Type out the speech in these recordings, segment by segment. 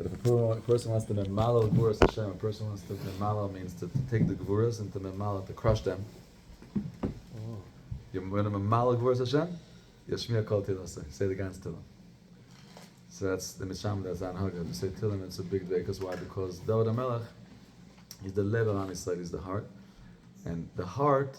But if a person wants to memalo gvuras Hashem, a person wants to memalo means to take the gvuras and to memalo, to crush them. You're going to memalo gvuras Hashem, Yashmiya kol tilasei. Say the Gans Tillim. So that's the Misham, that's Anhaga. You say Tillim, it's a big day. Because why? Because David HaMelech, he's the lev on his side, he's the heart. And the heart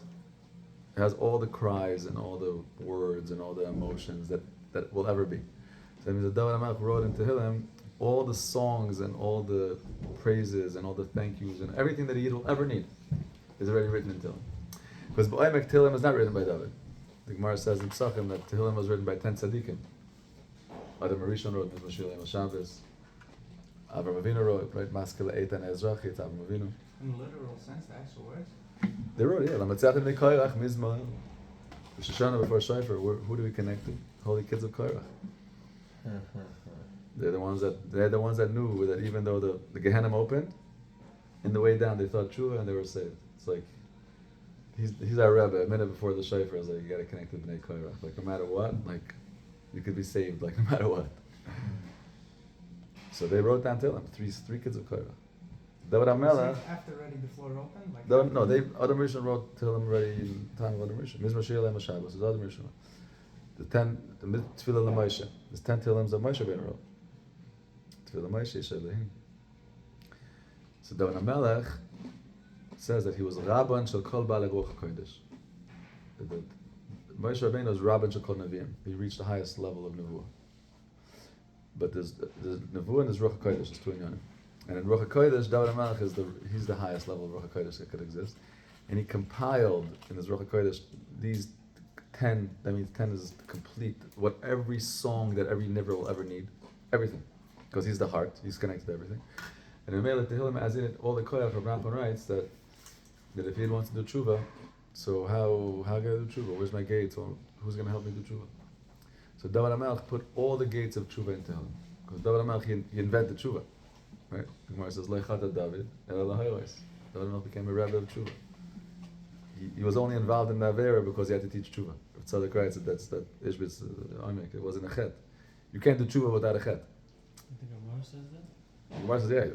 has all the cries and all the words and all the emotions that will ever be. So that means that David HaMelech wrote in Tehillim all the songs and all the praises and all the thank yous and everything that he will ever need is already written in Tehillim. Because Ba'omek Tehillim is not written by David. The Gemara says in Psachim that Tehillim was written by 10 tzaddikim. Adam Rishon wrote Mizmor Shilei Shabbos. Avram Avinu wrote, right? Maskele Eitan Ezrachi, it's Avram Avinu. In the literal sense, the actual words? They wrote, yeah. Lamatzatim Nekoirach Mizmor. The Shoshana before Shofar. Who do we connect to? Holy kids of Koirach. They're the ones that knew that even though the Gehenna opened, in the way down they thought tshuva and they were saved. It's like he's our Rebbe. A minute before the shofar is like you got to connect to Bnei Koirach. Like no matter what, like you could be saved. Like no matter what. So they wrote down Tehillim. Three kids of Koirach. David HaMelech. After already the floor opened. Like No, Adam Rishon wrote Tehillim already in time of Adam Rishon. Mizmor Shilei Shabbos is Adam Rishon. The Tefillah LaMoshe. There's 10 Tehillims that Moshe Ben wrote. So David HaMelech says that he was Rabban Shel Kol Baalei Ruach HaKodesh. Moshe Rabbeinu was Rabban Shel Kol Nevi'im. He reached the highest level of Nevuah. But there's Nevuah and there's Ruach HaKodesh, there's two in Yonim. And in Ruach HaKodesh, David HaMelech he's the highest level of Ruach HaKodesh that could exist. And he compiled in his Ruach HaKodesh these 10, that means 10 is complete, what every song that every nivra will ever need, everything. Because he's the heart, he's connected to everything. And in Mele Tehillim, as in it, all the Koyach of Nachman writes that if he wants to do tshuva, so how can I do tshuva? Where's my gates? Or who's going to help me do tshuva? So David HaMelech put all the gates of tshuva in Tehillim. Because David HaMelech, he invented tshuva. Right? The Gemara says, Leichata David, Ela Lahayois. David HaMelech became a rabbi of tshuva. He was only involved in the Avera because he had to teach tshuva. If Tzaddik writes that Ishbitz Omek, it wasn't a chet. You can't do tshuva without a chet. I think Amar says that. Amar says, yeah.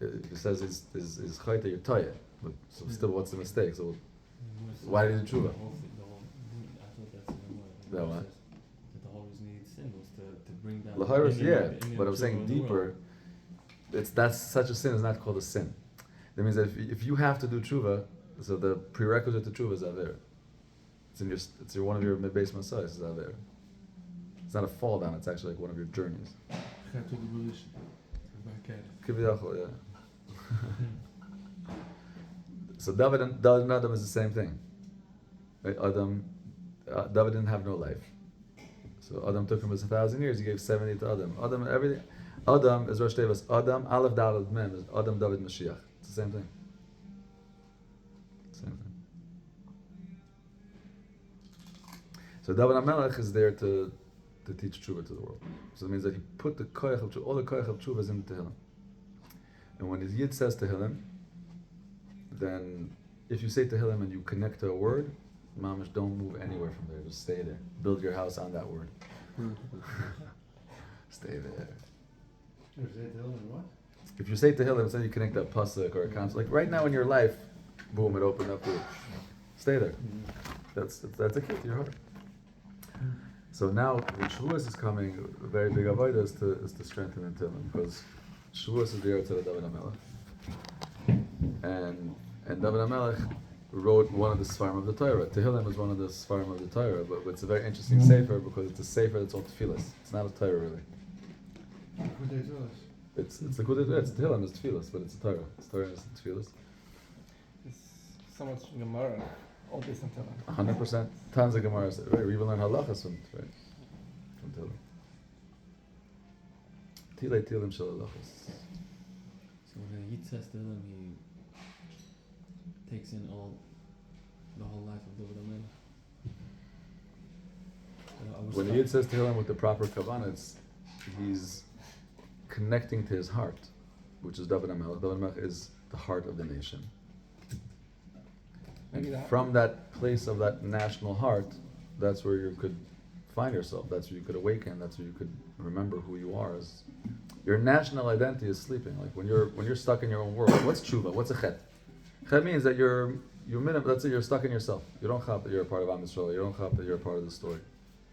If it says is chayta, you're tired. But so still, what's the mistake? So why did you do tshuva? I thought that's the That what? That the whole reason he needed sin was to bring down. Laharis, yeah. But I'm saying deeper. That's such a sin is not called a sin. That means that if you have to do tshuva, so the prerequisite to tshuva is avera. It's one of your base masayis is avera. It's not a fall down. It's actually like one of your journeys. Kiviyachol, yeah. So David and Adam is the same thing. Right? David didn't have no life. So Adam took him as 1,000 years. He gave 70 to Adam. Everything. Adam is Rosh Tevas. Adam, Aleph Daled Mem is Adam David Mashiach. It's the same thing. So David HaMelech is there to teach tshuva to the world. So it means that he put the koyach of tshuva, all the koyach of tshuva is in Tehillim. And when his Yid says Tehillim, then if you say Tehillim and you connect to a word, mamish, don't move anywhere from there. Just stay there. Build your house on that word. Stay there. If you say Tehillim, then you connect that pasuk or a concept. Like right now in your life, boom, it opened up. Stay there. That's a key to your heart. So now, when Shavuos is coming, a very big avodah is to strengthen in Tehillim, because Shavuos is the year to David HaMelech, and David HaMelech wrote one of the Sfarim of the Torah. Tehillim is one of the Sfarim of the Torah, but it's a very interesting sefer because it's a sefer that's all tefillas. It's not a Torah really. It's the Kudei, it's Tehillim, it's tefillas, but it's a Torah. It's Torah and it's tefillas. It's so much Gemara. All based on Tehillim. 100%. Tons of Gemaras. Right, we even learn halachas from Tehillim. Tilei Tehillim shel halachas. So when a Yid says Tehillim, he takes in the whole life of David HaMelech. When a Yid says Tehillim with the proper kavanah, he's connecting to his heart, which is David HaMelech. David HaMelech is the heart of the nation. And from that place of that national heart, that's where you could find yourself. That's where you could awaken. That's where you could remember who you are as Your national identity is sleeping. Like when you're stuck in your own world. What's tshuva? What's a chet? Chet means that you're let's say you're stuck in yourself. You don't chap that you're a part of Am Yisrael. You don't chap that you're a part of the story.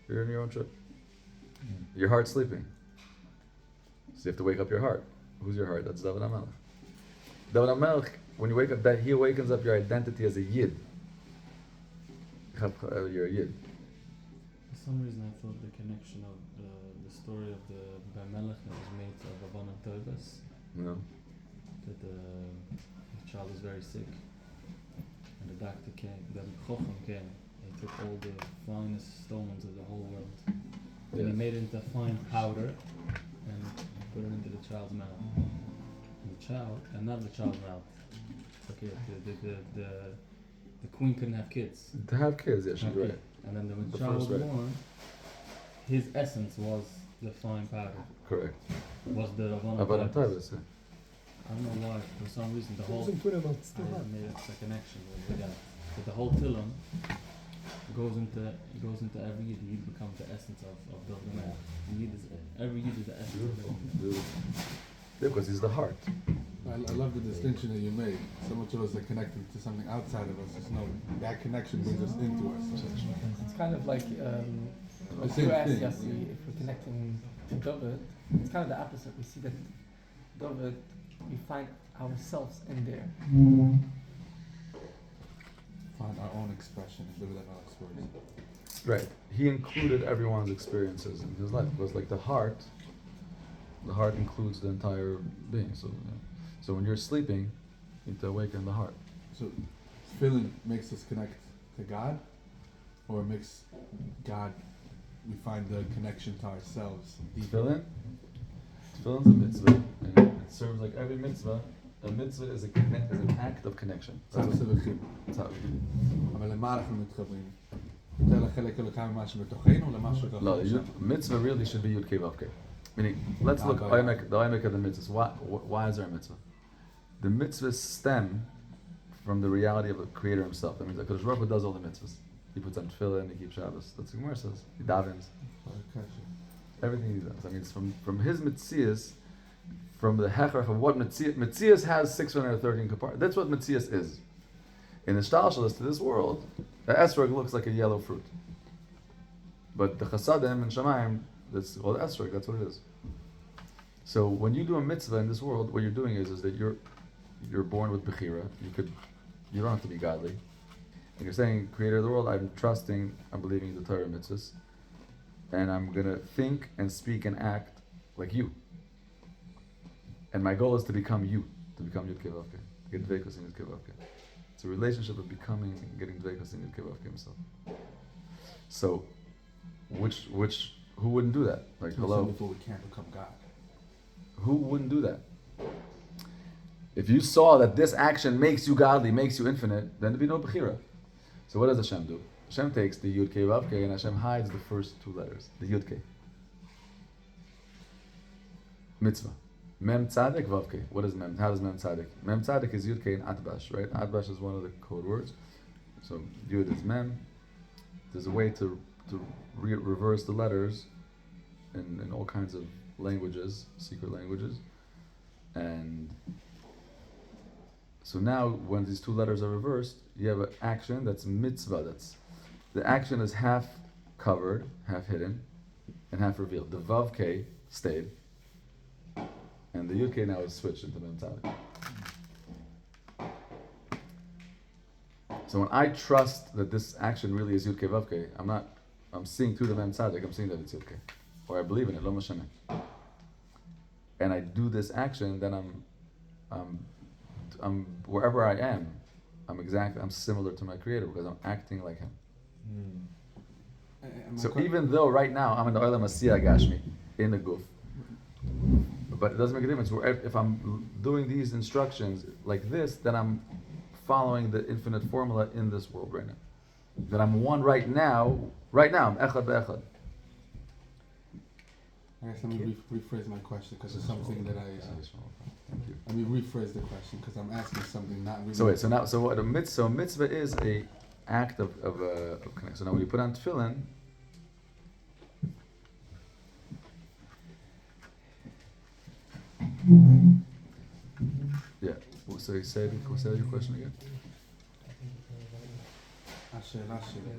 You're in your own trip. Your heart's sleeping. So you have to wake up your heart. Who's your heart? That's David HaMelech. David HaMelech, when you wake up, that he awakens up your identity as a yid. You're a yid. For some reason, I thought the connection of the story of the Bamelech that was made of Avon and Tovas, No. that the child was very sick, and the doctor came, the Chochem came, he took all the finest stones of the whole world, and he made it into fine powder, and put it into the child's mouth. And the child, and not the child's mouth. Okay, the queen couldn't have kids. To have kids, yeah, she's right. And then when the The child was first right. born, his essence was the fine powder. Correct. Was the Avon Avon Tovas. yeah. I don't know why, for some reason the whole Wasn't put about still I hard. made a connection with that. But the whole Tilim goes into every Yid. Yid becomes the essence of the man. Every Yid is the essence of the man. Beautiful. Yeah, because he's the heart. I love the distinction that you made. So much of us are connected to something outside of us. Just know that connection brings us into ourselves. It's kind of like what same you asked thing, Yossi, yeah. if we're connecting to David, it's kind of the opposite. We see that David, we find ourselves in there. Find our own expression and live it in our experience. Right. He included everyone's experiences in his life. Because like the heart includes the entire being. So when you're sleeping, you need to awaken the heart. So feeling makes us connect to God, or it makes God, we find the connection to ourselves deeper. Tefillin's a mitzvah, and it serves like every mitzvah. A mitzvah is an act of connection. That's how we do it. אבל למה אנחנו מתחברים? יותר לחלק אלוקה ממה שבתוכנו, למה שקורה No, שם. mitzvah really should be Yud Kei Vav Kei. Meaning, let's look the Oimek of the mitzvahs. Why is there a mitzvah? The mitzvahs stem from the reality of the Creator Himself. That means that Kadosh Baruch Hu does all the mitzvahs. He puts on tefillin, he keeps Shabbos. That's what the Gemara says. He davens. Everything he does. I mean, it's from his mitzias, from the hechrach of what mitzias has 613 kapar. That's what mitzias is. In the shtalshalos to this world, the esrog looks like a yellow fruit. But the chasadim and shamayim, that's well, the esrog. That's what it is. So when you do a mitzvah in this world, what you're doing is that you're born with bechira. You don't have to be godly, and you're saying, Creator of the world, I'm trusting, I'm believing the Torah mitzvahs, and I'm gonna think and speak and act like you. And my goal is to become you, to become Yud Kei Vav Kei, to get dveikus in Yud Kei Vav Kei. It's a relationship of becoming and getting dveikus in Yud Kei Vav Kei himself. So, who wouldn't do that? Like, hello? Before we can't become God. Who wouldn't do that? If you saw that this action makes you godly, makes you infinite, then there'd be no bechira. So what does Hashem do? Hashem takes the Yud Kei Vav Kei and Hashem hides the first two letters, the Yud Kei. Mitzvah. Mem Tzaddik Vav Kei. What is Mem? How does Mem Tzaddik? Mem Tzaddik is Yud Kei and Atbash, right? Atbash is one of the code words. So Yud is Mem. There's a way to reverse the letters in all kinds of languages, secret languages. And so now when these two letters are reversed, you have an action that's mitzvah. The action is half covered, half hidden, and half revealed. The Vav Kei stayed, and the Yud Kei now is switched into Mem Tzaddik. So when I trust that this action really is Yud Kei Vav Kei, I'm seeing through the Mem Tzaddik, I'm seeing that it's Yud Kei. Or I believe in it, Lo Mashane. And I do this action, then I'm wherever I am, I'm similar to my Creator because I'm acting like Him. So even though right now I'm in the Olam Asiyah Gashmi, in the Guf, but it doesn't make a difference. If I'm doing these instructions like this, then I'm following the infinite formula in this world right now. That I'm one right now, I'm Echad Be'echad. I guess let me rephrase my question because it's something that Thank you. let me rephrase the question because I'm asking something not really. So what a mitzvah is a act of connection. So now when you put on tefillin, Yeah. So you say your question again. השאלה שלי.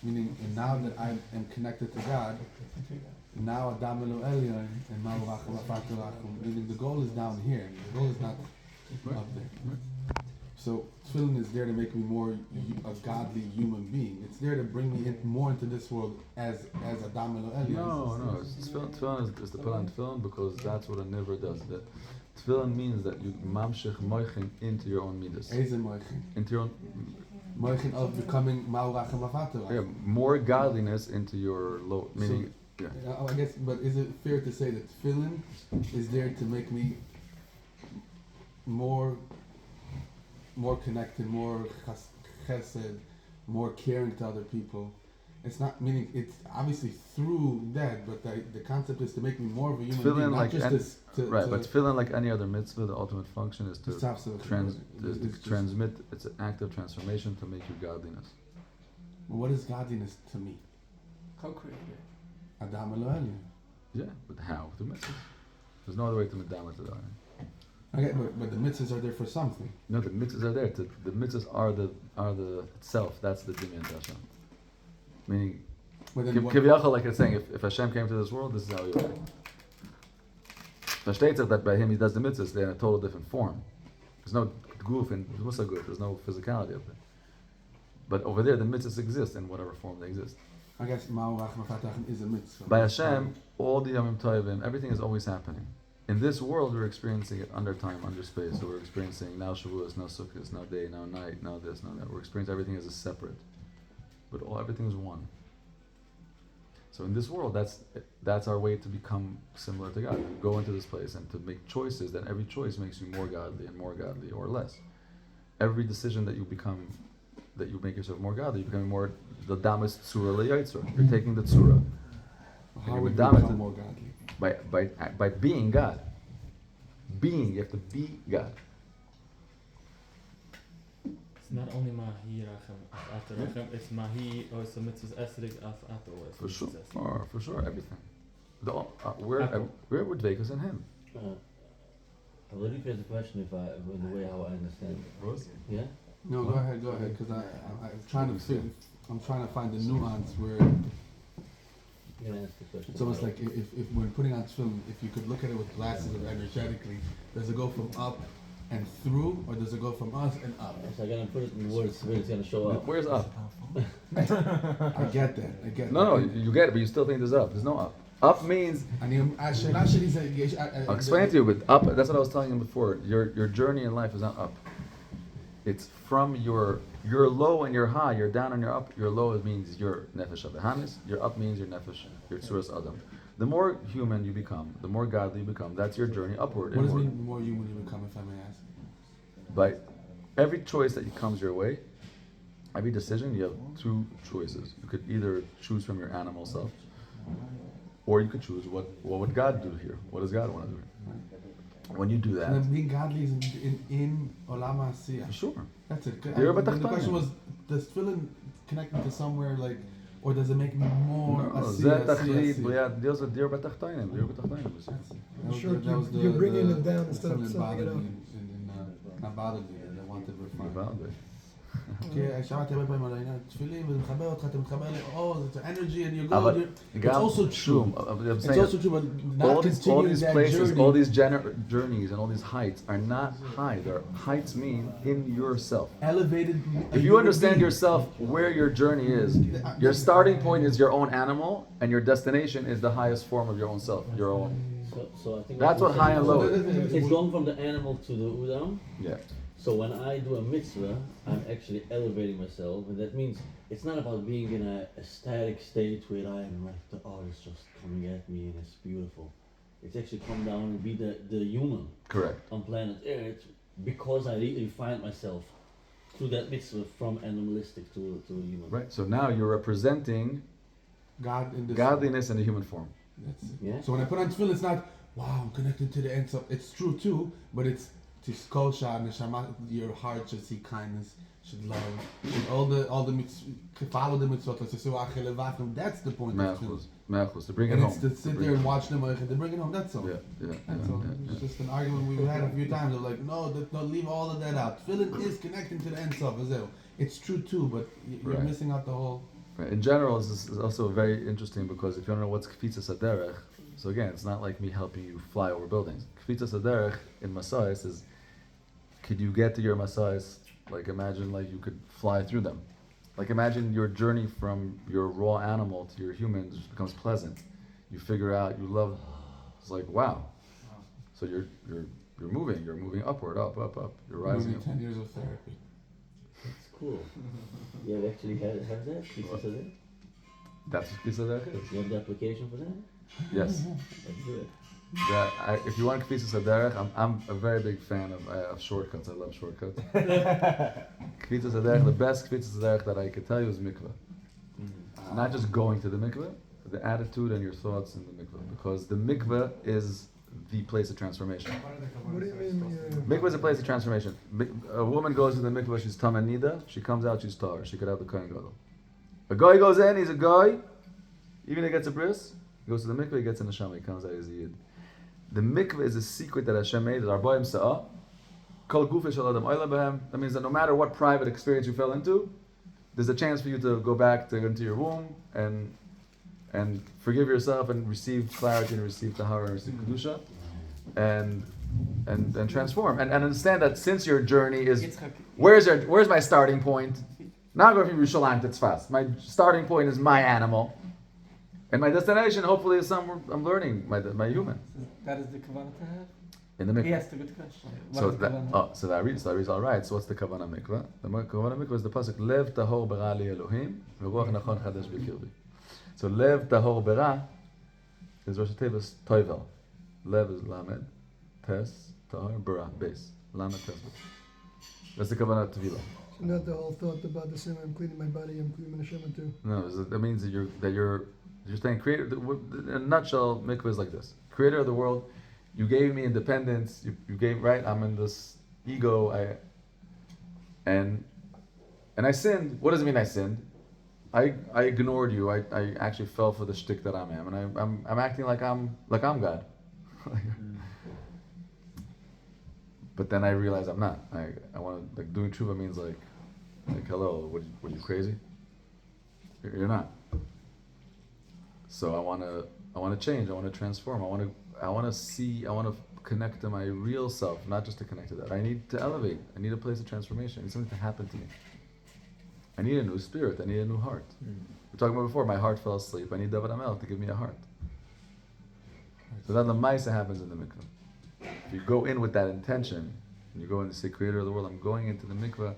Meaning, and now that I am connected to God, now Adam Elo Elyon and Ma'u Rachum Afatu Rachum. Meaning the goal is down here. The goal is not up there. So tefillin is there to make me more a godly human being. It's there to bring me more into this world as Adam Elo Elyon. No. Tefillin is the put on tefillin because that's what a niver does. That tefillin means that you mamshich moichin into your own midas. Eze moichin. Into your own Moichin of becoming Ma'u Rachum Afatu Rachum. yeah, more godliness into your low meaning. So, I guess, but is it fair to say that tefillin is there to make me more connected, more chesed, more caring to other people? It's not meaning it's obviously through that, but the concept is to make me more of a human being, not just but tefillin, like any other mitzvah, the ultimate function is to transmit. It's an act of transformation to make you godliness. What is godliness to me? Co-creator. Adam Elo Elyon. Yeah, but how? The mitzvah. There's no other way to medama to that. Okay, but the mitzvahs are there for something. No, the mitzvahs are there. The mitzvahs are the itself. That's the dimion to Hashem. Meaning, kiviyachal, like it's saying, if Hashem came to this world, this is how he would be. Versteht sich that by him he does the mitzvahs, they're in a total different form. There's no goof and musaguf, there's no physicality of it. But over there, the mitzvahs exist in whatever form they exist. I guess Ma'u Rachum Afatu Rachum is a mitzvah. By Hashem, all the Yamim Tovim, everything is always happening. In this world, we're experiencing it under time, under space. So we're experiencing now Shavuos, now Sukkot, now day, now night, now this, now that. We're experiencing everything as a separate, but everything is one. So in this world, that's our way to become similar to God. We go into this place and to make choices. Then every choice makes you more godly, or less. Every decision that you make yourself more godly, you're becoming more the damas tzura le'yitzur. You're taking the tzura. How would you become more godly? By being God. You have to be God. It's not only mahi rachem after rachem, it's mahi or it's a mitzvahs esrig after. For sure, everything. We're dvekas in Him. I will rephrase the question in the way how I understand it. Rose? Yeah? No, go ahead, because I'm trying to find the nuance where You can ask the question. it's almost like if when putting on tefillin, if you could look at it with glasses of energetically, does it go from up and through, or does it go from us and up? So I'm gonna put it in words where it's gonna show up. Where's up? I get that. No, you get it, but you still think there's up. There's no up. Up means. I'll explain it to you, but up. That's what I was telling you before. Your journey in life is not up. It's from your low and your high. You're down and you're up. Your low means your nefesh abehamis. Your up means your nefesh, your tzuras adam. The more human you become, the more godly you become. That's your journey upward. What does it mean the more human you become, if I may ask? By every choice that comes your way, every decision, you have two choices. You could either choose from your animal self, or you could choose what would God do here? What does God want to do here? When you do that, and then being godly is in Olam HaAsiyah. For sure. That's it. The question was, does tefillin connect me to somewhere like, or does it make me more Asiyah? Deals with dir b'tachtainim. You're bringing it down instead of summing it up. Not bothered me. I wanted to refine. Okay. שמעתי הרבה פעמים על העניין תפילים וזה מחבר אותך, אתה מתחבר it's energy and you go. It's also true. It's also true, but not continuing that journey. All these journeys and all these heights are not high. Their heights mean in yourself. Elevated. If you understand yourself, where your journey is, your starting point is your own animal, and your destination is the highest form of your own self, your own. So I think that's what high and low is. It's going from the animal to the udam. Yeah. So when I do a mitzvah, I'm actually elevating myself, and that means it's not about being in a static state where I am like the art is just coming at me and it's beautiful. It's actually come down and be the human. Correct. On planet Earth, because I refine myself through that mitzvah from animalistic to human. Right. So now you're representing God in this godliness in the human form. That's it. Yeah. So when I put on tefillin, it's not wow, I'm connected to the end. So it's true too, but it's your heart should see kindness, should love, should all the follow the mitzvot. That's the point. Me'achus, to bring it And home. it's to sit there and watch them, they bring it home, that's all. Yeah, yeah, That's all. It's just an argument we've had a few times. They're like, no, leave all of that out. Tefillin is connecting to the Ein Sof. It's true too, but you're Right. missing out the whole. Right. In general, this is also very interesting because if you don't know what's Kfitzas Haderech, so again, it's not like me helping you fly over buildings. Kfitzas Haderech in Masayis is, could you get to your Masayis, like imagine like you could fly through them. Like imagine your journey from your raw animal to your human just becomes pleasant. You figure out you love, it's like wow. So you're moving upward, up. You're rising. Maybe 10 years of therapy. That's cool. You have actually have that? Pieces of that? That's what Kfitzas Haderech is. You have the application for that? Yes. Let's do it. If you want Kfitzas Haderech, I'm a very big fan of shortcuts. I love shortcuts. Kfitzas Haderech, the best Kfitzas Haderech that I could tell you is mikveh. Not just going to the mikveh, but the attitude and your thoughts in the mikveh. Because the mikveh is the place of transformation. What do you mean? Mikveh is a place of transformation. A woman goes to the mikveh, she's Tama Nida. She comes out, she's Tar. She could have the Kohen Gadol. A guy goes in, he's a guy. Even if he gets a bris, he goes to the mikveh, he gets in the neshama, he comes out as a yid. The mikveh is a secret that Hashem made. Arbaim Sa'ah. Kol gufish al adam oila behem. That means that no matter what private experience you fell into, there's a chance for you to go back into your womb and forgive yourself and receive clarity and receive tahara and receive kedusha and transform and understand that since your journey is where's my starting point? Not going from Yerushalayim to Tzfat. My starting point is my animal. And my destination, hopefully, is somewhere I'm learning my human. That is the kavanah to have? In the mikveh. Yes, the good question. What So is that kavanah? so that reads all right. So what's the kavanah mikveh? The kavanah mikveh is the pasuk lev tahor bara li Elohim v'ruach nachon chadesh b'kirbi. So lev tahor bara is Rosh Hashanah toivel. Lev is lamed, tes tahor bara base. Lamed tes base. That's the kavanah tefillah. So not the whole thought about the sin. I'm cleaning my body. I'm cleaning my neshama too. No, that means that you're saying creator. In a nutshell, mikveh is like this: creator of the world. You gave me independence. You gave right. I'm in this ego. And I sinned. What does it mean? I sinned. I ignored you. I actually fell for the shtick that I am, and I'm acting like I'm God. But then I realize I'm not. I want to doing tshuva means like hello. What are you crazy? You're not. So I want to change. I want to transform. I want to connect to my real self, not just to connect to that. I need to elevate. I need a place of transformation. I need something to happen to me. I need a new spirit. I need a new heart. We were talking about before, my heart fell asleep. I need David Amel to give me a heart. So then the Maisa happens in the mikveh. If you go in with that intention, and you go in to say, Creator of the world, I'm going into the mikveh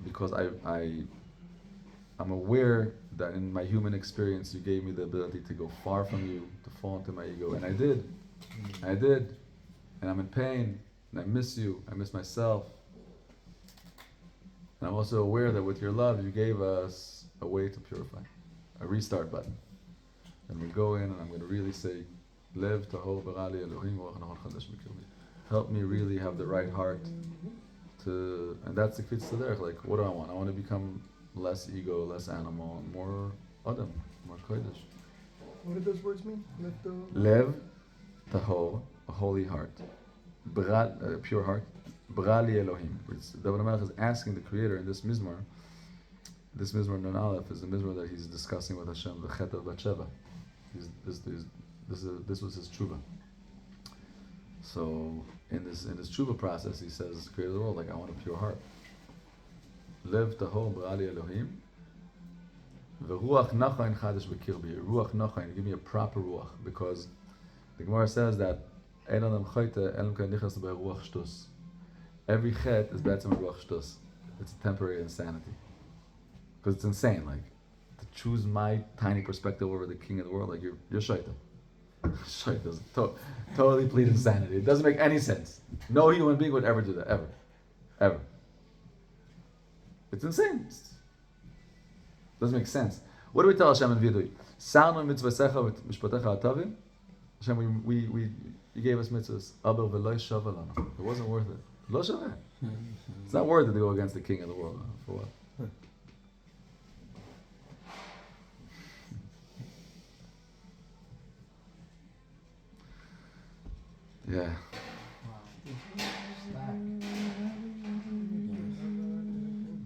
because I'm aware that in my human experience you gave me the ability to go far from you, to fall into my ego, and I did. And I'm in pain, and I miss you, I miss myself. And I'm also aware that with your love you gave us a way to purify, a restart button. And we go in and I'm going to really say, Lev tahor bara li Elohim v'ruach nachon chadesh b'kirbi. Help me really have the right heart to, and that's the Kfitzas Haderech. Like, what do I want? I want to become less ego, less animal, and more Adam, more Kodesh. What do those words mean? Lev, tahor, a holy heart. Bara, a pure heart. Bara li Elohim. David HaMelech is asking the Creator in this Mizmor. This Mizmor Nun Aleph is the Mizmor that he's discussing with Hashem, the Chet of Batsheva. This was his tshuva. So in this tshuva process, he says, Creator of the world, like I want a pure heart. Lev tahor bara li Elohim. V'ruach nachon chadesh b'kirbi. Ruach nachon, give me a proper ruach, because the Gemara says that ein adam choyte elam kan nichas beruach shtus. Every chet is betzem a ruach shtus. It's a temporary insanity, because it's insane. Like to choose my tiny perspective over the king of the world, like you're shaita. Shaita is totally complete insanity. It doesn't make any sense. No human being would ever do that, ever. It's insane. Doesn't make sense. What do we tell Hashem in Vidui? Salnu mitzvasecha v'mishpatecha atavim. Hashem, you gave us mitzvahs. Aber v'lo shava lanu. It wasn't worth it. Lo shaveh. It's not worth it to go against the king of the world. For what? Yeah.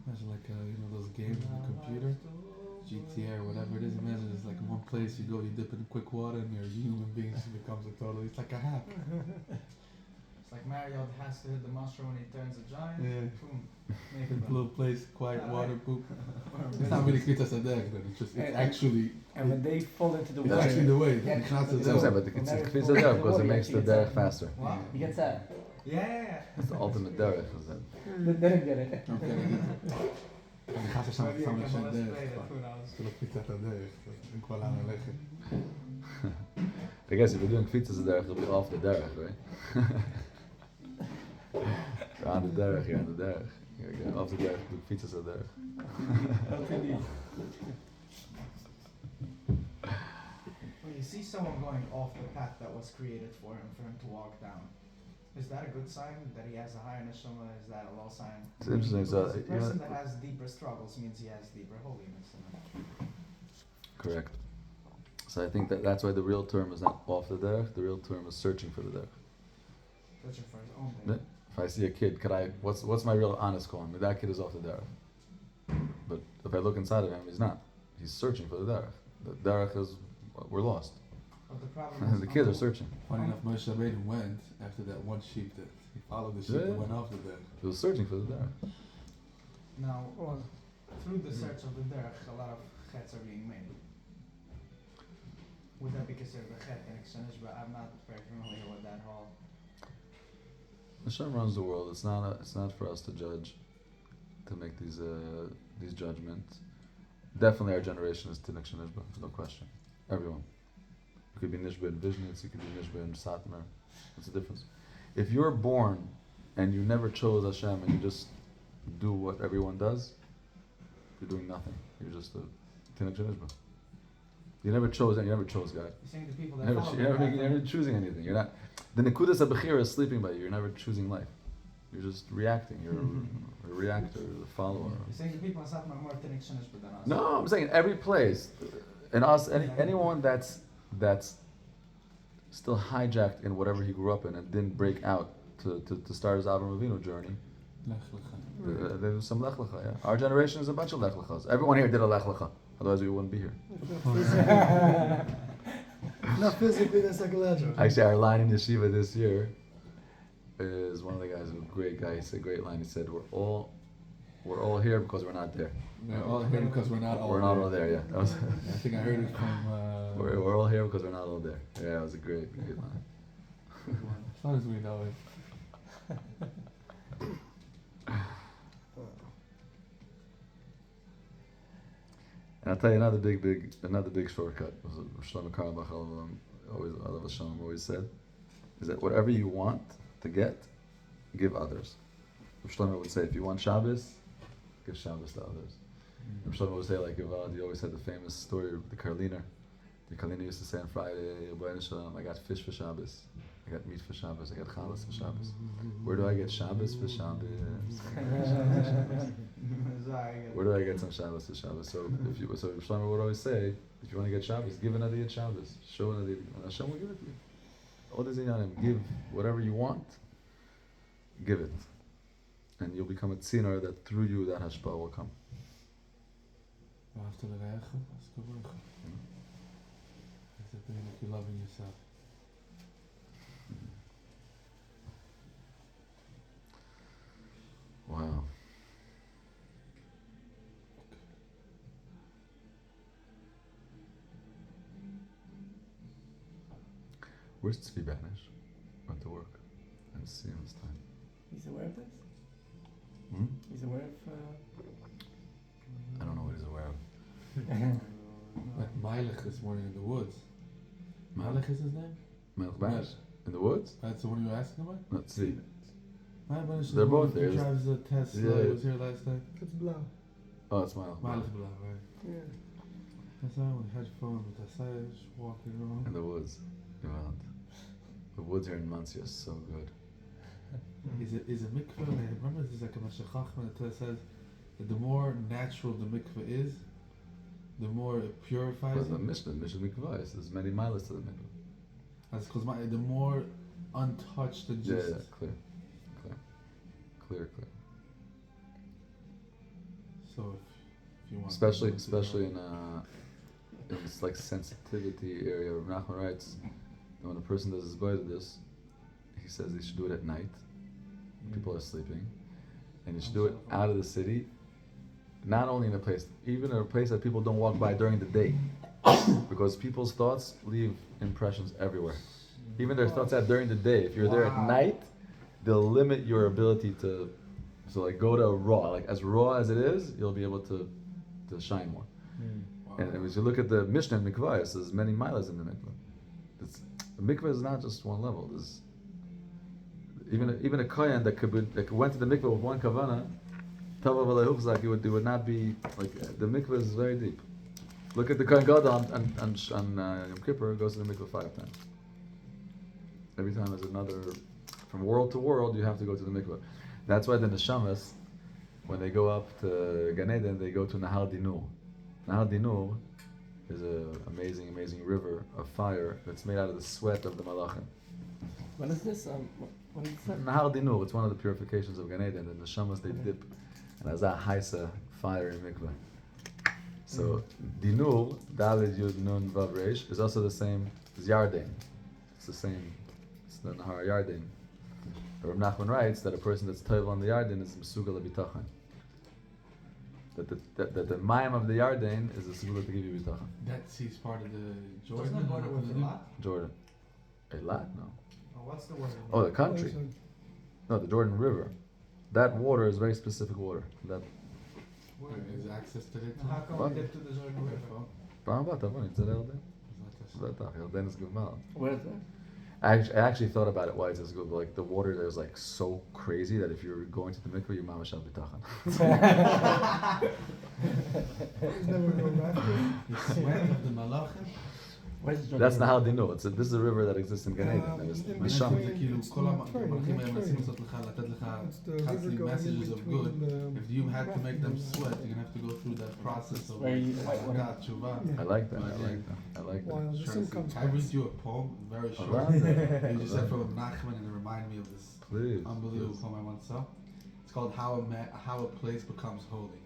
Imagine like those games on the computer, GTA or whatever it is. Imagine it's like in one place you go, you dip in quick water, and your human being just becomes a totally. It's like a hack. It's like Mario has to hit the mushroom when he turns a giant. Yeah. Boom. A little place, quiet water, poop. It's It's not really Kvitas Adek, then it's just it's actually And when they fall into the it's water, actually the way. Yeah. It's not That's what I'm saying, but it's Kfitz Derech because it makes the derech faster. What? he gets that. Yeah. It's the ultimate derech. Is that? They don't get it. Okay. אני חושב שם Maybe שם a לשם Kabbalah דרך. spray that, who knows? זה לא קפיצת הדרך, זה כבר לאן ללכת. I guess if you're doing Kfitz Derech, you'll be off the derech, right? You're on the derech, you're on the derech. You're off the derech, do Kfitz Derech. When you see someone going off the path that was created for him to walk down, is that a good sign that he has a higher neshama? Is that a low sign? It's interesting. So, Because a person that has deeper struggles means he has deeper holiness. correct. So I think that's why the real term is not off the derech. The real term is searching for the derech. Searching for his own Yeah. thing. If I see a kid, what's my real honest call? That kid is off the derech. But if I look inside of him, he's not. He's searching for the derech. The derech is we're lost. But the problem is The kids are searching. Funny enough, Moshe Rabbeinu went after that one sheep that he followed the sheep Yeah. and went after that. He was searching for the derech. Now, through the search of the derech, a lot of chets are being made. Would that be considered a chet in exchange? But I'm not very familiar with that whole. Hashem runs the world. It's not for us to judge, to make these judgments. Definitely, our generation is Tinnik Shenishba. There's no question. Everyone. You could be Nishba in Vishnitz. You could be Nishba in Satmar. What's the difference? If you're born and you never chose Hashem and you just do what everyone does, you're doing nothing. You're just a Tinnik Shenishba. You never chose God. You're saying the people that follow You're the never choosing anything. You're not. The Nekudas HaBechira is sleeping by you. You're never choosing life. You're just reacting. You're a reactor, a follower. You're saying the people in Satmar are more Tinnik Shenishba than us. No, I'm saying every place, and us, anyone that's still hijacked in whatever he grew up in and didn't break out to start his Avram Avinu journey. Lech lecha. There's some Lech Lecha, yeah. Our generation is a bunch of Lech Lechas. Everyone here did a Lech Lecha. Otherwise we wouldn't be here. Not physically, that's psychological. Actually, our line in yeshiva this year is one of the guys, a great guy. He said a great line. He said, "We're all here because we're not there. We're all here because we're not all We're not all there." Yeah, that was. I think I heard it from. We're all here because we're not all there. Yeah, it was a great line. As long as we know it. And I'll tell you another big shortcut. Shlomo Karlbach always said, is that whatever you want to get, give others. Shlomo would say, if you want Shabbos, give Shabbos to others. Shlomo would say, like he always had the famous story of the Karliner. The Karliner used to say on Friday, I got fish for Shabbos, I got meat for Shabbos, I got chalas for Shabbos. Where do I get Shabbos for Shabbos? Where do I get some Shabbos for Shabbos? So Shlomo would always say, if you want to get Shabbos, give another Yid Shabbos. Show another Yid, and Hashem will give it to you. All this inyanim, give whatever you want, give it. And you'll become a tziner that through you that hashpah will come. After the recha, that's good work. It's the thing that you're loving yourself. Wow. Where's Tzvi Banish? Went to work. I didn't see him this time. He's aware of this? Hmm? He's aware of... I don't know what he's aware of. Like Meilich this morning in the woods. Meilich is his name? Melch Banish? In the woods? That's the one you were asking about? Not Tzvi. Meilich is They're the one both who there. drives the Tesla. Yeah. He was here last night. It's blau. Oh, it's Melch. Meilich Blau, right? Yeah. That's how we had fun with Asai, walking around. In the woods. Around. The woods here in Muncie are so good. Is a mikveh, I remember there's like a Mashachachman that says that the more natural the mikveh is, the more it purifies But the it. Mishnah Mikvah, there's many miles to the Mikvah. That's because the more untouched and Yeah, just. yeah, clear. So if you want. Especially to go to in this like sensitivity area. Rav Nachman writes that when a person does his this, he says he should do it at night. People are sleeping, and you should do it out of the city. Not only in a place, even in a place that people don't walk by during the day, because people's thoughts leave impressions everywhere. Even their thoughts out during the day. If you're there at night, they'll limit your ability to. So like go to raw, like as raw as it is, you'll be able to shine more. And as you look at the Mishnah Mikvah, it says many milas in the mikvah. The mikvah is not just one level. There's even a kohen that went to the mikvah with one kavana, tavav alehufzak, it would not be like the mikvah is very deep. Look at the kohen gadol on Yom Kippur, goes to the mikvah 5 times. Every time there's another, from world to world, you have to go to the mikvah. That's why the neshamas, when they go up to Gan Eden, they go to Nahal Dinur. Nahal Dinur is an amazing river of fire that's made out of the sweat of the malachim. When is this? When is that? Nahal Dinur, it's one of the purifications of Gan Eden. The neshamas they dip, and as a haisa fire in mikveh. So Dinur, Daled Yud Nun Vav Reish, is also the same as Yarden. It's the same. It's the Nahar Yarden. Rav Nachman writes that a person that's toiv on the Yarden is Mesugal B'tachan. That the mayim of the Yarden is a segula to give you bitachon. Dead Sea's part of the Doesn't Jordan. it border with Eilat? Jordan. Eilat? No. Oh, what's the word? Oh, the country. No, the Jordan River. That water is very specific water. That. Where? Is access to it. How come What? we dip to the Jordan River? פעם הבאה תבוא, נמצא לירדן. בטח, ירדן is גמר. Where is that? I actually thought about it. Why is this good? Like the water there is like so crazy that if you're going to the mikveh, your mama shall be tachan. He's never going back there. The sweat of the malachim. Where's Jordan? That's not how they know. This is a river that exists in Gan Eden. It was in Misham. between. זה כאילו It's כל not המלכים fair, האלה it's not מנסים fair. לעשות לך, לתת לך It's the river constantly going in messages of between good. the If you had to make them graphic sweat, and you're gonna have to go through that process of Very white water. God, tshuva. Yeah. I like that. I like that. While the Sure, sun so comes I read you a poem, very short. Alright. You just said from Nachman, and it reminded me of this Please. unbelievable please. poem I once saw. It's called How a Place Becomes Holy,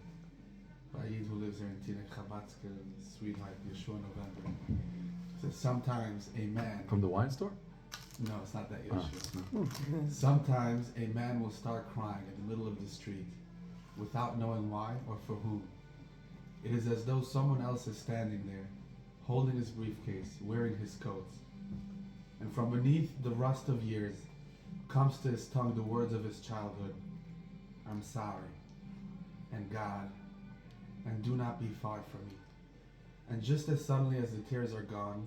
by a Yid who lives here in Tinek Chabatska, sweetheart, Yeshua November. It says, sometimes a man... From the wine store? No, it's not that Ah, Yeshua. no. Sometimes a man will start crying in the middle of the street without knowing why or for whom. It is as though someone else is standing there, holding his briefcase, wearing his coats. And from beneath the rust of years comes to his tongue the words of his childhood. I'm sorry, and God, and do not be far from me. And just as suddenly as the tears are gone,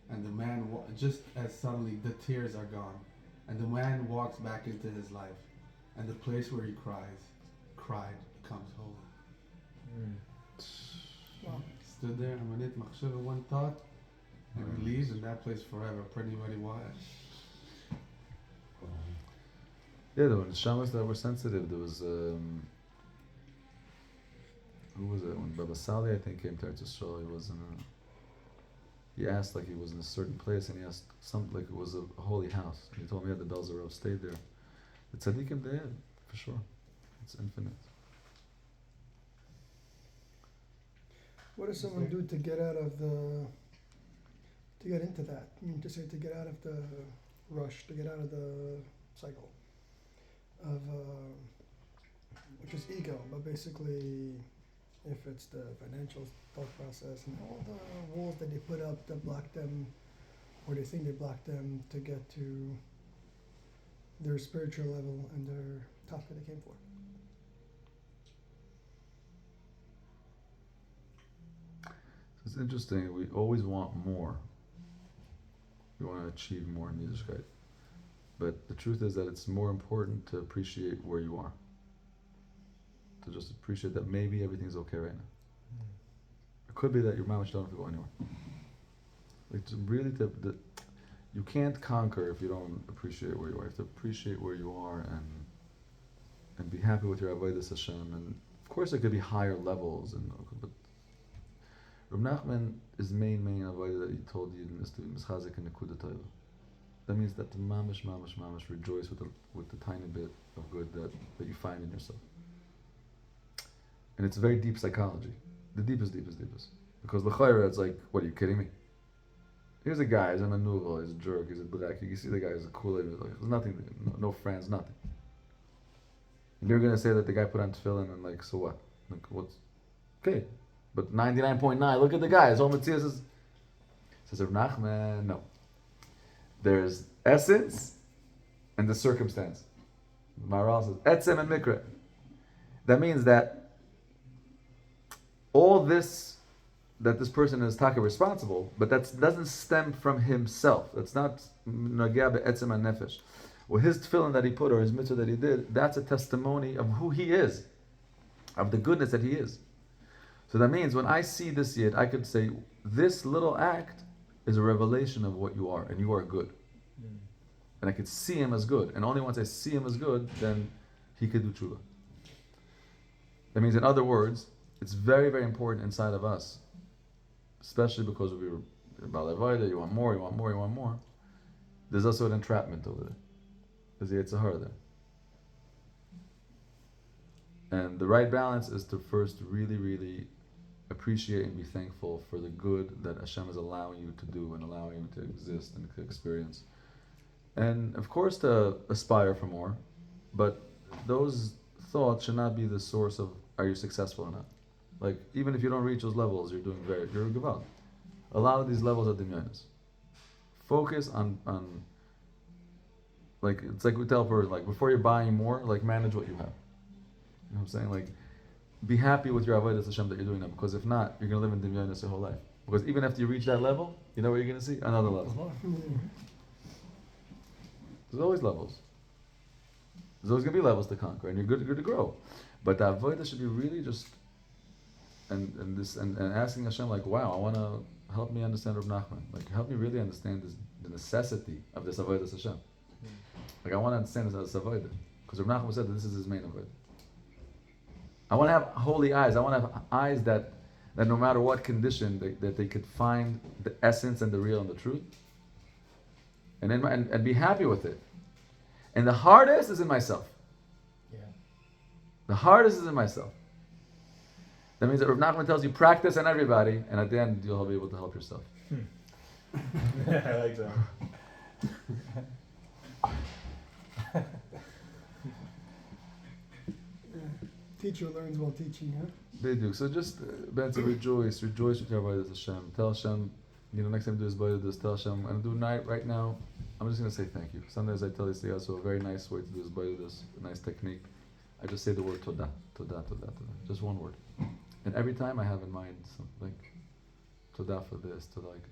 and the man just as suddenly the tears are gone, and the man walks back into his life, and the place where he cried becomes holy. Wow. Stood there, Amanit Machshava, one thought, and he leaves in that place forever. Pretty much why. Yeah, there were neshamas that were sensitive. There was who was it? When Baba Sali, I think, came to Eretz Yisrael, he was in a. He asked like he was in a certain place, and he asked something like it was a holy house. And he told me that the Belzer stayed there. The tzaddikim they had, for sure. It's infinite. What does someone do to get out of the, to get into that? I mean, to say to get out of the rush, to get out of the cycle of, which is ego, but basically, if it's the financial thought process and all the walls that they put up that block them, or they think they block them to get to their spiritual level and their task that they came for. It's interesting. We always want more. We want to achieve more in Yiddishkeit. But the truth is that it's more important to appreciate where you are. To just appreciate that maybe everything's okay right now. It could be that your mamash don't have to go anywhere. Like to really, you can't conquer if you don't appreciate where you are. You have to appreciate where you are and be happy with your avodas Hashem. And of course, there could be higher levels, but Rav Nachman, his main avodah that he told you is to be mischazik and nekuda tova. that means that the mamish rejoice with the tiny bit of good that you find in yourself. And it's very deep psychology. The deepest. Because l'chayra, it's like, what, are you kidding me? Here's a guy, he's a manuva, he's a jerk, he's a drek. You see the guy, he's a Kool-Aid, there's nothing, no friends, nothing. And you're gonna say that the guy put on tefillin and like, so what? Like, what's, okay. But 99.9, look at the guy, his whole Matthias says Rav Nachman, no. There's essence and the circumstance. Maharal says, etzem and mikra. That means that all this, that this person is taka responsible, but that doesn't stem from himself. That's not nagea be'etzem ha'nefesh. Well, his tefillin that he put or his mitzvah that he did, that's a testimony of who he is, of the goodness that he is. So that means when I see this yid, I could say, this little act is a revelation of what you are, and you are good. And I could see him as good. And only once I see him as good, then he could do tshuva. That means, in other words, it's very, very important inside of us, especially because we were about Avodah, you want more. There's also an entrapment over there. There's the Yetzirah there. And the right balance is to first really, really appreciate and be thankful for the good that Hashem is allowing you to do and allowing you to exist and to experience. And of course to aspire for more, but those thoughts should not be the source of are you successful or not. Like, even if you don't reach those levels, you're a gewalt. A lot of these levels are dimyanis. Focus on like, it's like we tell a person, like, before you're buying more, like, manage what you have. You know what I'm saying? Like, be happy with your avodas Hashem that you're doing now, because if not, you're going to live in dimyanis your whole life. Because even after you reach that level, you know what you're going to see? Another level. There's always levels. There's always going to be levels to conquer, and you're good to grow. But the avodah should be really just, and asking Hashem, like, wow, I want to help me understand Rav Nachman. Like, help me really understand the necessity of this avodas Hashem. Like, I want to understand this as avodah. Because Rav Nachman said that this is his main avodah. I want to have holy eyes. I want to have eyes that no matter what condition, that they could find the essence and the real and the truth. And be happy with it. And the hardest is in myself. Yeah. The hardest is in myself. That means that Rav Nachman tells you practice on everybody, and at the end you'll be able to help yourself. I like that. Teacher learns while teaching, huh? They do. So just, rejoice with your avodas Hashem. Tell Hashem, next time you do his avodas, tell Hashem, I'm going to do night right now. I'm just going to say thank you. Sometimes I tell you, also a very nice way to do his avodas, a nice technique. I just say the word todah, todah, todah, todah. Just one word. And every time I have in mind something, like, todah for this, to like,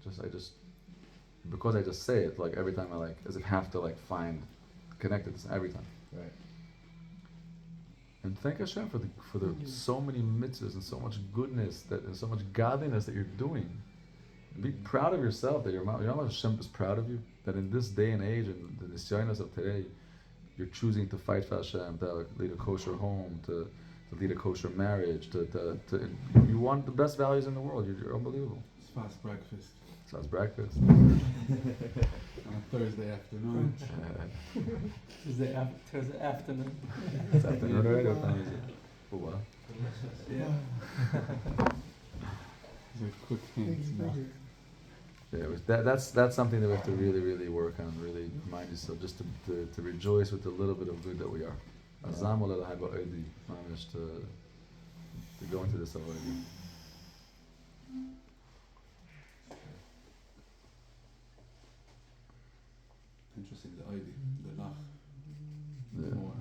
because I just say it, like, every time I like, as if have to like find, connect it every time. Right. And thank Hashem for the so many mitzvahs and so much goodness and so much godliness that you're doing. Be proud of yourself that how much Hashem is proud of you. That in this day and age and the nisyanos of today, you're choosing to fight for Hashem, to lead a kosher home, to lead a kosher marriage, you want the best values in the world. You're unbelievable. Tzfat breakfast. Tzfat breakfast. On a Thursday afternoon. Thursday afternoon. It's afternoon already? What time is it? Oh, wow. Yeah. These are quick hints. Yeah, that's something that we have to really, really work on, really remind yourself, just to rejoice with the little bit of good that we are. Azam olah haba oidi, mamish, to go into this avodah. Interesting, the ID, the nach. Yeah. More.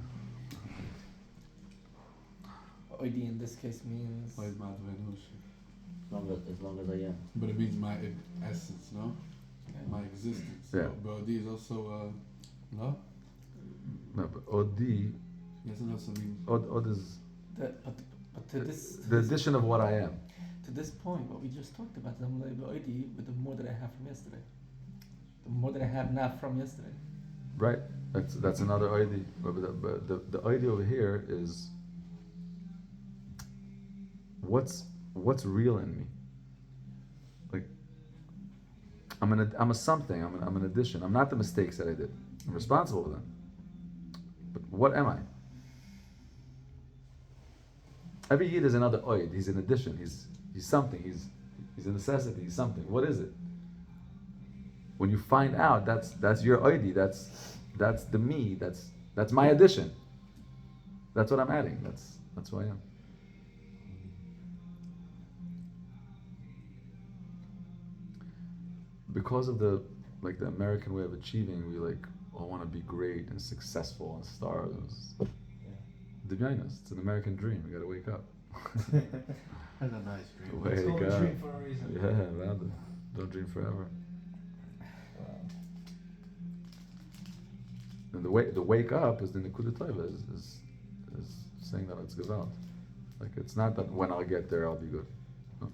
Oidi in this case means. Oid mat venush. As long as I am. But it means my essence, no? Yeah. My existence. Yeah. But Odi is also, no? No, but odi, Doesn't also mean. od is But to this. the addition of what I am. To this point, what we just talked about, the oidi with the more that I have from yesterday. The more that I have not from yesterday. Right? That's another idea. But the idea over here is what's real in me. Like, I'm a something. I'm an addition. I'm not the mistakes that I did. I'm responsible for them. But what am I? Every yid is another oid. He's an addition. He's something. He's a necessity. He's something. What is it? When you find out, that's your oidi. That's the me. That's my addition. That's what I'm adding. That's who I am. Because of the American way of achieving, we all want to be great and successful and stars. It's an American dream. We gotta wake up. That's a nice dream. It's Wake called a up. dream for a reason. Yeah, rather. Don't dream forever. And the wake up is the Nikuda Tova, is saying that it's Gewalt. It's not that when I'll get there I'll be good. No.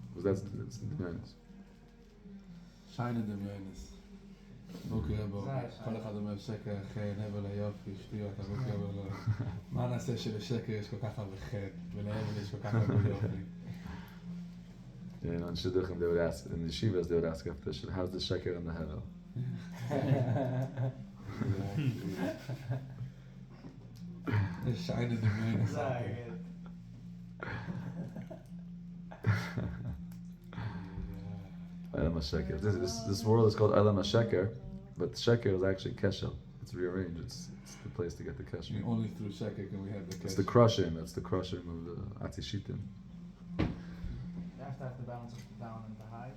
Because that's the Demianis. שיין דמיינס. בוקר בו, כל אחד אומר שקר, חן, הבל היופי, שטויות, הבוקר בו לא. מה נעשה שלשקר יש כל כך הרבה חן, ולהבל יש כל כך הרבה יופי? On Shidduchim they would ask, in the yeshivas they would ask after Shidduch, how's the sheker and the hevel? שיין דמיינס. Elam HaSheker. This world is called Elam HaSheker, but Sheker is actually Kesher. It's rearranged. It's the place to get the Kesher. Only through sheker can we have the kesher. It's the crushing. That's the crushing of the Atishitim. You have to have the balance of the down and the high,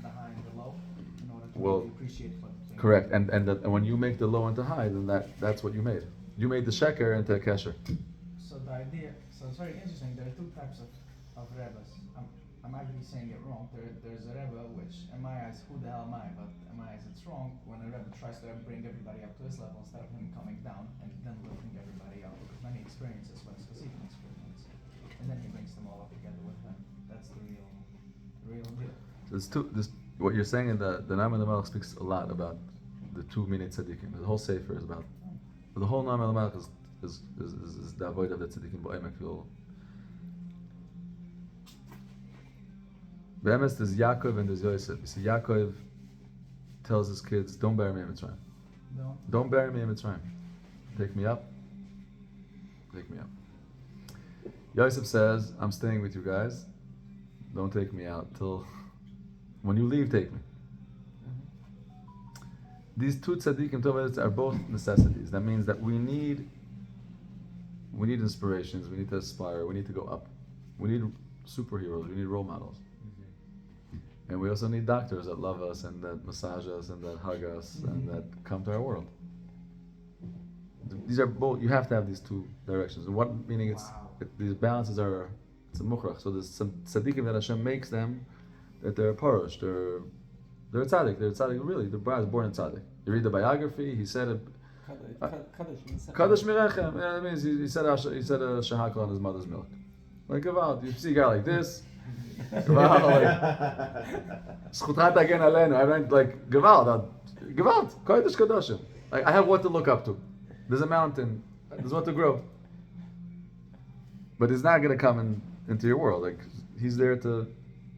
the high and the low, in order to Well, really appreciate what thing. Correct. And when you make the low into high, then that's what you made. You made the Sheker into a Kesher. So the idea, so it's very interesting. There are two types of rebbes. I might be saying it wrong. There's a rebbe which, in my eyes, who the hell am I? But in my eyes, it's wrong when a rebbe tries to bring everybody up to his level instead of him coming down and then lifting everybody up. Because then he experiences what a specific experience, and then he brings them all up together with him. That's the real deal. What you're saying in the Naam and the Melech speaks a lot about the two minute tzaddikim. The whole sefer is about. The whole Naam and the Melech is the avoid of the tzaddikim ba'emek v'ol. Be'emes, there's Yaakov and there's Yosef. You see, Yaakov tells his kids, don't bury me in Mitzrayim. Don't bury me in Mitzrayim. Take me up. Take me up. Yosef says, I'm staying with you guys. Don't take me out till when you leave, take me. These two tzaddikim tovah are both necessities. That means that we need inspirations, we need to aspire, we need to go up. We need superheroes, we need role models. And we also need doctors that love us and that massage us and that hug us and that come to our world. These are both, you have to have these two directions. And what meaning these balances are, it's a mukhrach. So there's some tzaddikim that Hashem makes them, that they're parush, they're tzaddik really, the bride is born in tzaddik. You read the biography, he said it, Kadosh Mirechem, yeah, that means he said a shahakal on his mother's milk. Like, go out, you see a guy like this, Schutrat again alenu. I meant Gewalt, Kodesh Kadoshim. I have what to look up to. There's a mountain. There's what to grow. But he's not going to come into your world. He's there to,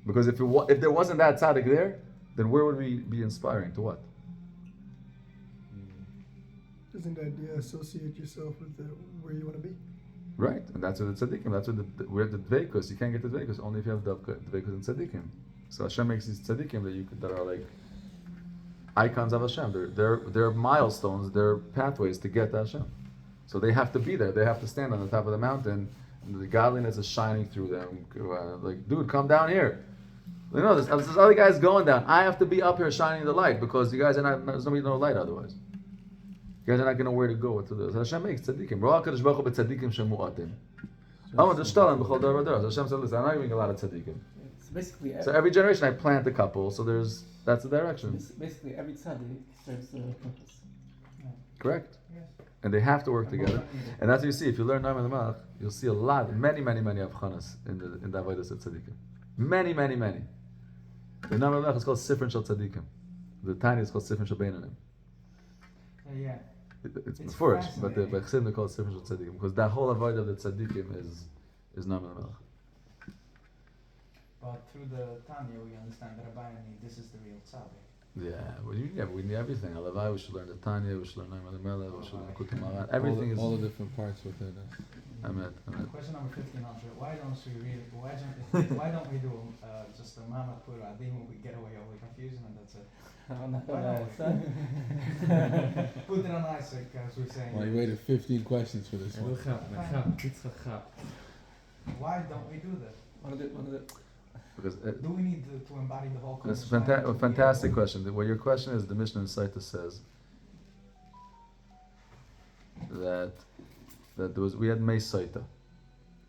because if there wasn't that tzaddik there, then where would we be inspiring to what? Isn't the idea associate yourself with where you want to be? Right, and that's what the tzaddikim. That's what we're the dveikus. You can't get the dveikus only if you have dveikus and tzaddikim. So Hashem makes these tzaddikim that are like icons of Hashem. They're milestones. They're pathways to get to Hashem. So they have to be there. They have to stand on the top of the mountain. And the godliness is shining through them. Dude, come down here. This other guy's going down. I have to be up here shining the light because you guys are not. There's no light otherwise. You guys are not going to know where to go. What to do. So Hashem makes tzaddikim. Hashem said, listen, I'm not giving a lot of tzaddikim. So basically, So every generation I plant a couple. So that's the direction. basically every tzaddik serves a purpose. Correct. Yes. And they have to work together. And that's what you see. If you learn Naam and the Malach, you'll see many avchanas in the avodas of tzaddikim. Many. The Naam and the Malach is called Sifrin Shel Tzaddikim. The Tanya is called Sifrin Shel Beinanim. Yeah. It's It's before it, but fascinating. by Chassim they call it Sifrin Shel Tzaddikim because that whole avodah of the tzaddikim is Naam and the Malach. But through the Tanya, we understand that Rabbayani, this is the real tzaddik. We need everything. Alavai, we should learn the Tanya, we should learn Naim Mela, we should learn Kutei Moharan. Everything is. All the different parts within it. Amen. Question number 1500. Why don't we read? Why don't we do just a Mama Pura Adim when we get away all the confusion and that's it? Put it on Isaac, as we're saying. Well, you waited 15 questions for this one. Why don't we do that? Because Do we need to embody the whole? it's a Kurdish fantastic question. Well, your question is the Mishnah in Saita says that we had Mei Saita.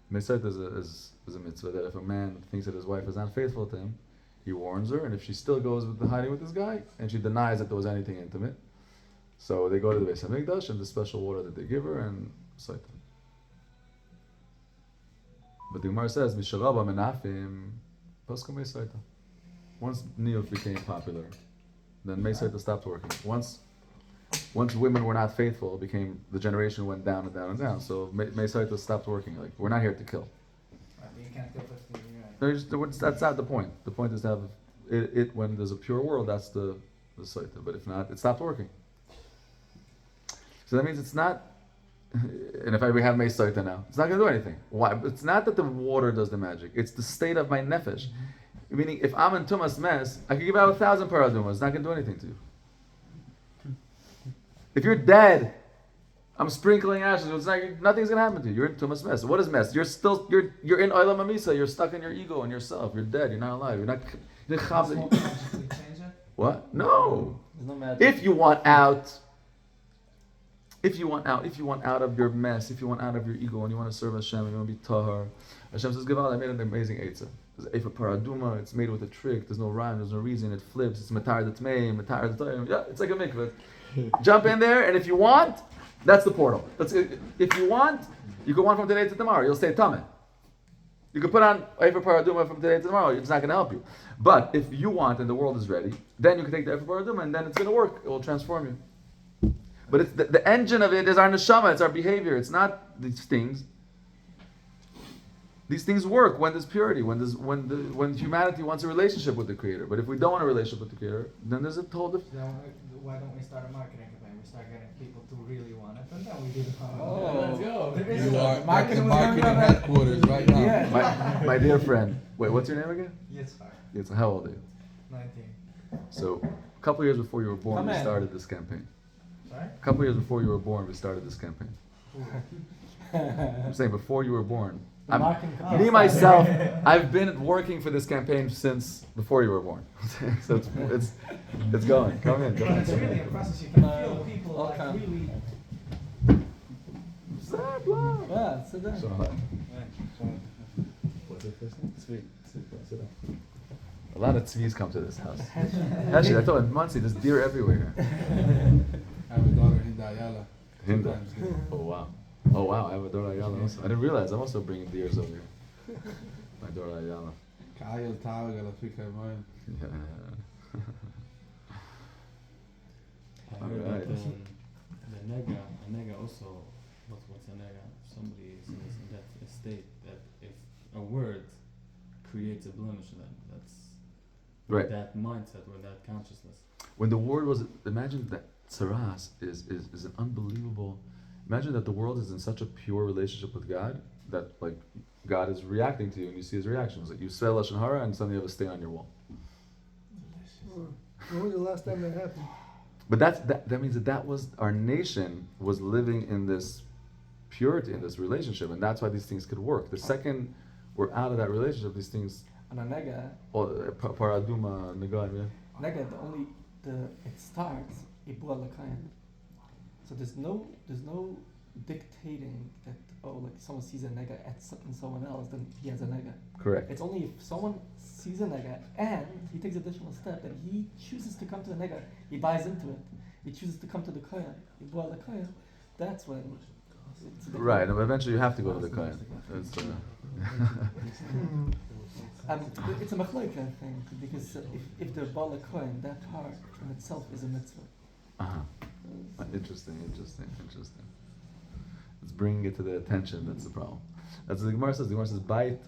Mei Saita is a mitzvah that if a man thinks that his wife is unfaithful to him, he warns her, and if she still goes with the hiding with this guy, and she denies that there was anything intimate, so they go to the Beis Hamikdash and the special water that they give her and Saita. But the Gemara says, Misharaba Menafim, Pascha Mei Saita. Once Niyot became popular, then Mei Saita stopped working. Once women were not faithful, it became, the generation went down and down and down. So Mei Saita stopped working. Like, we're not here to kill. You can't kill 15 years. That's not the point. The point is to have it when there's a pure world, that's the Saita. But if not, it stopped working. So that means it's not, and if we have Mei Saita now, it's not going to do anything. Why? It's not that the water does the magic. It's the state of my nefesh. Meaning, if I'm in Tumas mess, I could give out 1,000 paradumas. It's not going to do anything to you. If you're dead, I'm sprinkling ashes. Nothing's going to happen to you. You're in Tumas mess. What is mess? You're in Olam Amisa. You're stuck in your ego and yourself. You're dead. You're not alive. You're not. Change it? What? No. There's no magic. If you want out of your mess, if you want out of your ego and you want to serve Hashem and you want to be tahar, Hashem says, Gival, I made an amazing eitzah. There's Efa Paraduma, it's made with a trick, there's no rhyme, there's no reason, it flips, it's Matar the Tmei, Matar the Tayim. Yeah, it's like a mikveh. Jump in there, and if you want, that's the portal. If you want, you go on from today to tomorrow, you'll stay Tameh. You can put on Efa Paraduma from today to tomorrow, it's not going to help you. But if you want and the world is ready, then you can take the Efa Paraduma and then it's going to work, it will transform you. But it's the engine of it is our neshama, it's our behavior, it's not these things. These things work when there's purity, when humanity wants a relationship with the Creator. But if we don't want a relationship with the Creator, then there's a total difference. Why don't we start a marketing campaign? We start getting people to really want it, and then we do the Let's go. You are at the marketing headquarters right now. Yeah. My dear friend, wait, what's your name again? Yes, How old are you? 19. So, a couple years before you were born, we started this campaign. Sorry? A couple years before you were born, we started this campaign. I'm saying before you were born. Me myself, I've been working for this campaign since before you were born. So it's going. Come in. But it's really impressive. You can feel people like really. Yeah, sit down. What's your first name? Tzvi. Sit down. A lot of tzvis come to this house. Actually, I thought in Muncie, there's deer everywhere. I have a daughter, Hinda Ayala. Hinda. Oh wow, I have a daughter Ayala also. I didn't realize I'm also bringing deers over here. My daughter Ayala. Ka'ayel Tawag ala Fika Moyen. Yeah. I heard Alright. that the nega also, what's a nega? Somebody is in that state that if a word creates a blemish, then that's Right. that mindset or that consciousness. When the word was, imagine that tsaras is an unbelievable. Imagine that the world is in such a pure relationship with God that like God is reacting to you and you see his reactions. Like you say lashon hara and suddenly you have a stain on your wall. When was the last time that happened? But that means that was our nation was living in this purity in this relationship, and that's why these things could work. The second we're out of that relationship, these things. And a nega, Paraduma, Nagad, yeah. nega, it starts ibua l'kayin. So there's no dictating that like someone sees a nega in someone else, then he has a nega. Correct. It's only if someone sees a nega and he takes additional step that he chooses to come to the nega, he buys into it, he chooses to come to the kohen, ibua l'kayin. That's when. Right, and eventually you have to go to the kohen. It's a machlokes thing because if the bala kohen, that part in itself is a mitzvah. Interesting. It's bringing it to the attention. That's the problem. That's what the Gemara says. The Gemara says, "Bait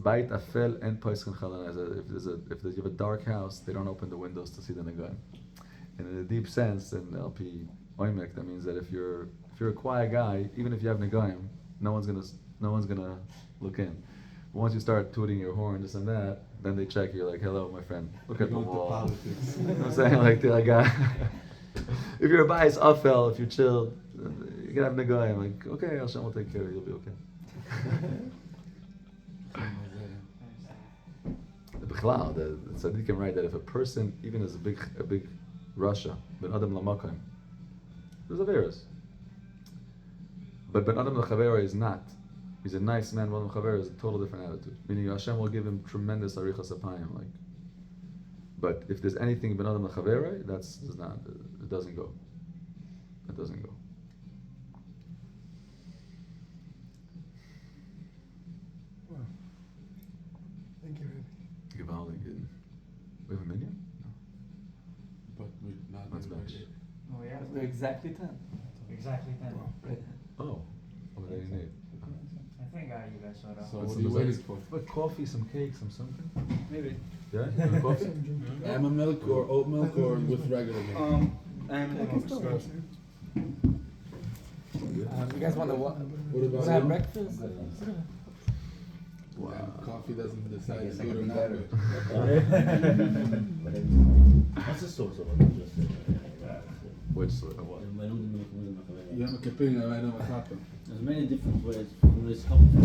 Bait afel and poisken chalanai. If you have a dark house, they don't open the windows to see the negoim. And in a deep sense, in LP Oimek, that means that if you're a quiet guy, even if you have negoim, no one's gonna look in. But once you start tooting your horn, this and that, then they check you. Like, hello, my friend, look at the wall. You know what I'm saying? Like, they're like, if you're a bias afel, if you're chill, you can have negoim. Like, okay, Hashem will take care of you. You'll be okay. B'chlal, the tzaddikim write that if a person even is a big Russia, ben adam lamakim, there's a virus. But ben adam l'chavera is not. He's a nice man. Ben adam l'chavera is a total different attitude. Meaning Hashem will give him tremendous arichas apayim. Like, but if there's anything ben adam l'chavera, that's not. It doesn't go. It doesn't go. Wow. Thank you, Rabbi. Gewaldig. We have a minion? No. But we not That's everybody. bad. Oh yeah. We're exactly 10. Exactly 10. Right. Oh. What do they need? I think you guys sort of. So what are you waiting for? What, coffee, some cake, some something? Maybe. Yeah? You want coffee? Almond milk or oat milk or with regular milk? And I can still answer. You guys want to What about want to have you? breakfast? Wow. And coffee doesn't decide guess I good or could be not better. good. What's the source of what you just said? Which sort of what? Yom Kippur, I know what's happened. There's many different ways. This helpful.